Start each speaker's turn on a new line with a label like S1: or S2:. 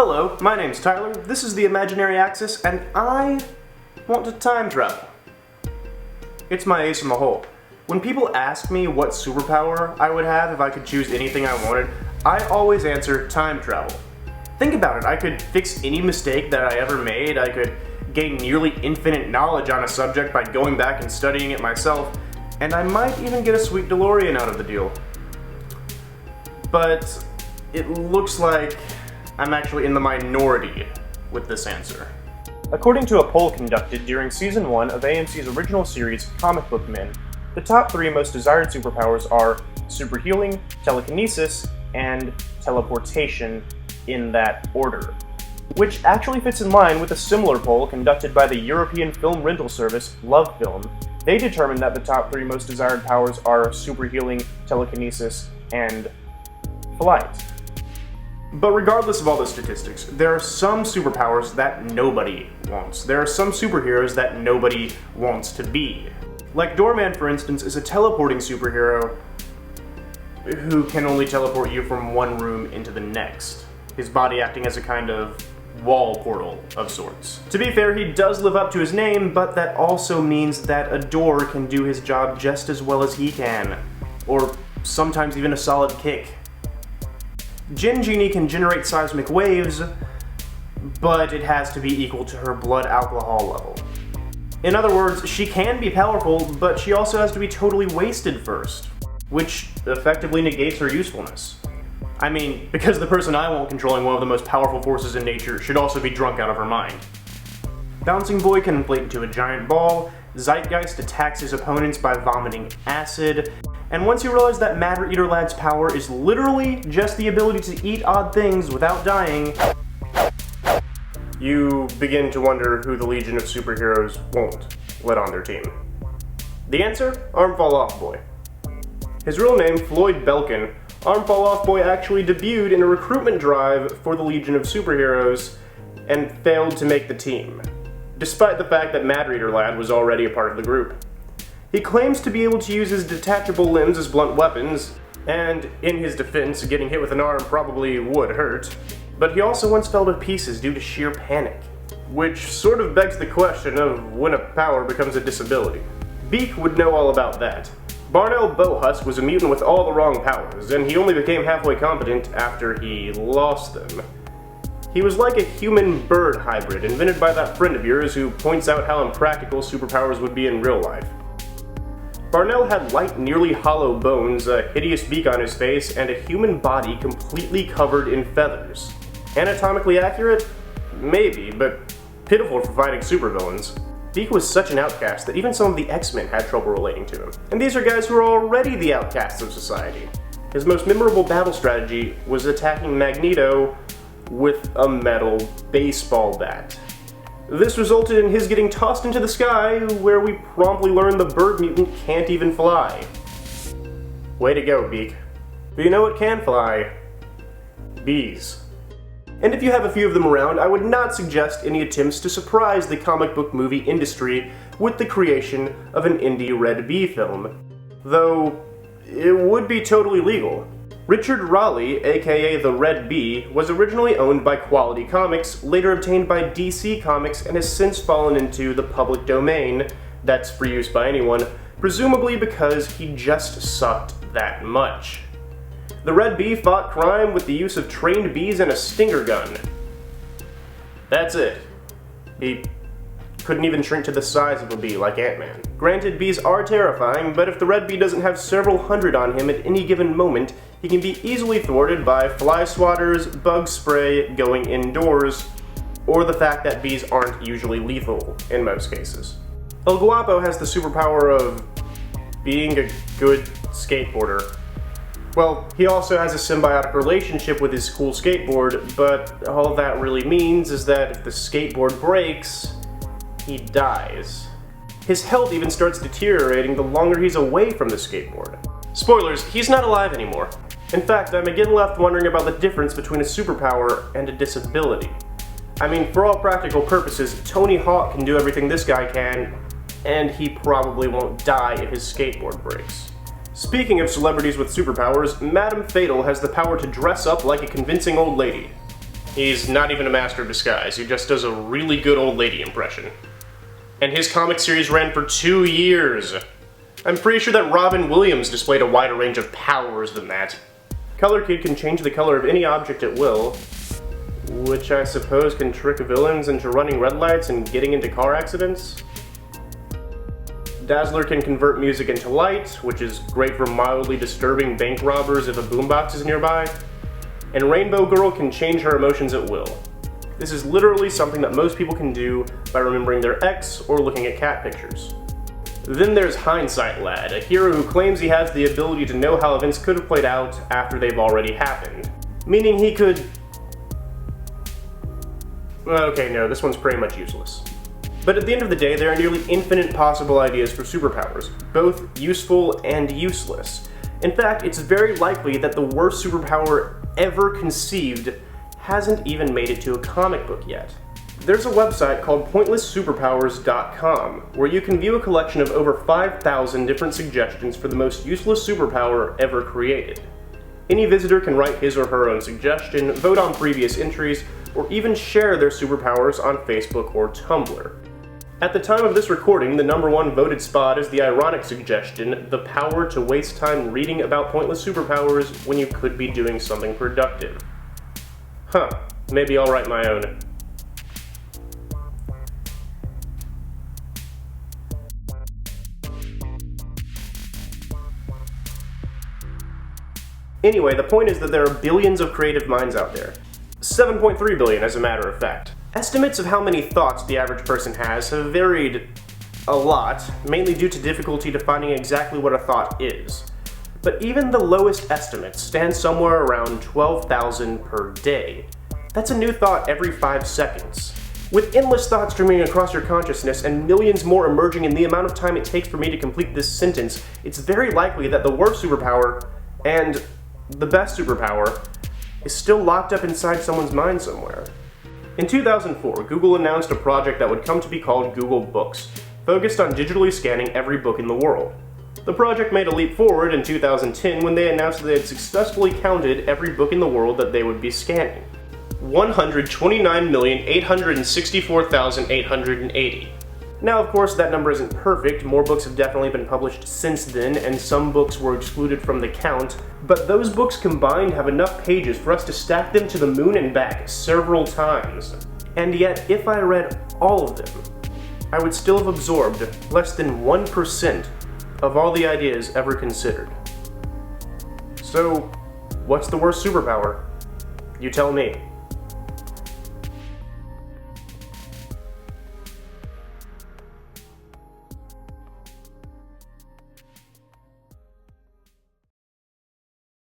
S1: Hello, my name's Tyler, this is the Imaginary Axis, and I want to time travel. It's my ace in the hole. When people ask me what superpower I would have if I could choose anything I wanted, I always answer time travel. Think about it, I could fix any mistake that I ever made, I could gain nearly infinite knowledge on a subject by going back and studying it myself, and I might even get a sweet DeLorean out of the deal. But it looks like I'm actually in the minority with this answer. According to a poll conducted during Season 1 of AMC's original series, Comic Book Men, the top 3 most desired superpowers are super healing, telekinesis, and teleportation in that order. Which actually fits in line with a similar poll conducted by the European film rental service, Love Film. They determined that the top 3 most desired powers are super healing, telekinesis, and flight. But regardless of all the statistics, there are some superpowers that nobody wants. There are some superheroes that nobody wants to be. Like Doorman, for instance, is a teleporting superhero who can only teleport you from one room into the next, his body acting as a kind of wall portal of sorts. To be fair, he does live up to his name, but that also means that a door can do his job just as well as he can, or sometimes even a solid kick. Genie can generate seismic waves, but it has to be equal to her blood alcohol level. In other words, she can be powerful, but she also has to be totally wasted first, which effectively negates her usefulness. I mean, because the person I want controlling one of the most powerful forces in nature should also be drunk out of her mind. Bouncing Boy can inflate into a giant ball, Zeitgeist attacks his opponents by vomiting acid, and once you realize that Matter-Eater Lad's power is literally just the ability to eat odd things without dying, you begin to wonder who the Legion of Superheroes won't let on their team. The answer? Arm Fall Off Boy. His real name, Floyd Belkin, Arm Fall Off Boy actually debuted in a recruitment drive for the Legion of Superheroes and failed to make the team, despite the fact that Matter-Eater Lad was already a part of the group. He claims to be able to use his detachable limbs as blunt weapons, and in his defense, getting hit with an arm probably would hurt, but he also once fell to pieces due to sheer panic, which sort of begs the question of when a power becomes a disability. Beak would know all about that. Barnell Bohus was a mutant with all the wrong powers, and he only became halfway competent after he lost them. He was like a human-bird hybrid invented by that friend of yours who points out how impractical superpowers would be in real life. Barnell had light, nearly hollow bones, a hideous beak on his face, and a human body completely covered in feathers. Anatomically accurate? Maybe, but pitiful for fighting supervillains. Beak was such an outcast that even some of the X-Men had trouble relating to him. And these are guys who are already the outcasts of society. His most memorable battle strategy was attacking Magneto with a metal baseball bat. This resulted in his getting tossed into the sky, where we promptly learned the bird mutant can't even fly. Way to go, Beak. But you know what can fly? Bees. And if you have a few of them around, I would not suggest any attempts to surprise the comic book movie industry with the creation of an indie Red Bee film. Though, it would be totally legal. Richard Raleigh, aka the Red Bee, was originally owned by Quality Comics, later obtained by DC Comics, and has since fallen into the public domain that's for use by anyone, presumably because he just sucked that much. The Red Bee fought crime with the use of trained bees and a stinger gun. That's it. He couldn't even shrink to the size of a bee like Ant-Man. Granted, bees are terrifying, but if the Red Bee doesn't have several hundred on him at any given moment, he can be easily thwarted by fly swatters, bug spray, going indoors, or the fact that bees aren't usually lethal in most cases. El Guapo has the superpower of being a good skateboarder. Well, he also has a symbiotic relationship with his cool skateboard, but all that really means is that if the skateboard breaks, he dies. His health even starts deteriorating the longer he's away from the skateboard. Spoilers, he's not alive anymore. In fact, I'm again left wondering about the difference between a superpower and a disability. I mean, for all practical purposes, Tony Hawk can do everything this guy can, and he probably won't die if his skateboard breaks. Speaking of celebrities with superpowers, Madame Fatal has the power to dress up like a convincing old lady. He's not even a master of disguise, he just does a really good old lady impression. And his comic series ran for 2 years. I'm pretty sure that Robin Williams displayed a wider range of powers than that. Color Kid can change the color of any object at will, which I suppose can trick villains into running red lights and getting into car accidents. Dazzler can convert music into light, which is great for mildly disturbing bank robbers if a boombox is nearby. And Rainbow Girl can change her emotions at will. This is literally something that most people can do by remembering their ex or looking at cat pictures. Then there's Hindsight Lad, a hero who claims he has the ability to know how events could have played out after they've already happened. Meaning he could... Okay, no, this one's pretty much useless. But at the end of the day, there are nearly infinite possible ideas for superpowers, both useful and useless. In fact, it's very likely that the worst superpower ever conceived hasn't even made it to a comic book yet. There's a website called pointlessssuperpowers.com, where you can view a collection of over 5,000 different suggestions for the most useless superpower ever created. Any visitor can write his or her own suggestion, vote on previous entries, or even share their superpowers on Facebook or Tumblr. At the time of this recording, the #1 voted spot is the ironic suggestion, the power to waste time reading about pointless superpowers when you could be doing something productive. Huh, maybe I'll write my own. Anyway, the point is that there are billions of creative minds out there. 7.3 billion, as a matter of fact. Estimates of how many thoughts the average person has have varied a lot, mainly due to difficulty defining exactly what a thought is. But even the lowest estimates stand somewhere around 12,000 per day. That's a new thought every 5 seconds. With endless thoughts streaming across your consciousness and millions more emerging in the amount of time it takes for me to complete this sentence, it's very likely that the worst superpower, and the best superpower, is still locked up inside someone's mind somewhere. In 2004, Google announced a project that would come to be called Google Books, focused on digitally scanning every book in the world. The project made a leap forward in 2010 when they announced that they had successfully counted every book in the world that they would be scanning. 129,864,880. Now, of course, that number isn't perfect. More books have definitely been published since then, and some books were excluded from the count, but those books combined have enough pages for us to stack them to the moon and back several times. And yet, if I read all of them, I would still have absorbed less than 1% of all the ideas ever considered. So, what's the worst superpower? You tell me.